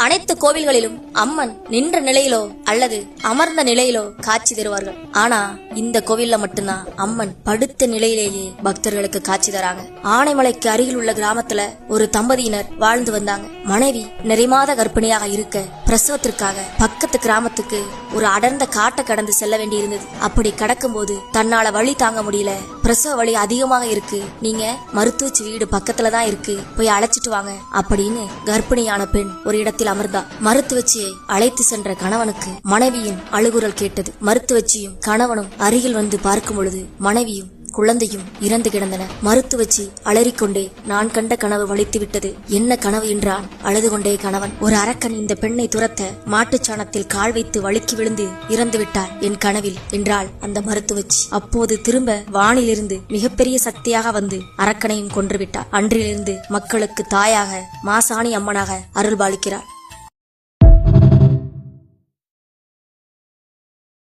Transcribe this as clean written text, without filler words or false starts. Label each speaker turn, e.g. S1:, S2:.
S1: அனைத்து கோவில்களிலும் அம்மன் நின்ற நிலையிலோ அல்லது அமர்ந்த நிலையிலோ காட்சி தருவார்கள். ஆனா இந்த கோவில்ல மட்டும்தான் அம்மன் படுத்த நிலையிலேயே பக்தர்களுக்கு காட்சி தராங்க. ஆனைமலைக்கு அருகில் உள்ள கிராமத்துல ஒரு தம்பதியினர் வாழ்ந்து வந்தாங்க. மனைவி நிறைமாத கர்ப்பிணியாக இருக்க பிரசவத்திற்காக பக்கத்து கிராமத்துக்கு ஒரு அடர்ந்த காட்டை கடந்து செல்ல வேண்டி இருந்தது. அப்படி கடக்கும் போது தன்னால வழி தாங்க முடியல, பிரசவ வலி அதிகமாக இருக்கு, நீங்க மருத்துவச்சி வீடு பக்கத்துலதான் இருக்கு, போய் அழைச்சிட்டு வாங்க அப்படின்னு கர்ப்பிணியான பெண் ஒரு இடத்தில் அமர்ந்தா. மருத்துவச்சியை அழைத்து சென்ற கணவனுக்கு மனைவியின் அழுகுரல் கேட்டது. மருத்துவச்சியும் கணவனும் அருகில் வந்து பார்க்கும் பொழுது மனைவியும் குழந்தையும் இறந்து கிடந்தன. மருத்துவச்சி அலறிக்கொண்டே, நான் கண்ட கனவு வலித்து விட்டது. என்ன கனவு என்றான் அழுது கொண்டே கணவன். ஒரு அரக்கன் இந்த பெண்ணை துரத்த மாட்டுச்சாணத்தில் கால் வைத்து வழுக்கி விழுந்து இறந்து விட்டார் என் கனவில் என்றாள் அந்த மருத்துவச்சி. அப்போது திரும்ப வானிலிருந்து மிகப்பெரிய சக்தியாக வந்து அரக்கனையும் கொன்றுவிட்டார். அன்றிலிருந்து மக்களுக்கு தாயாக மாசாணி அம்மனாக அருள்பாலிக்கிறார்.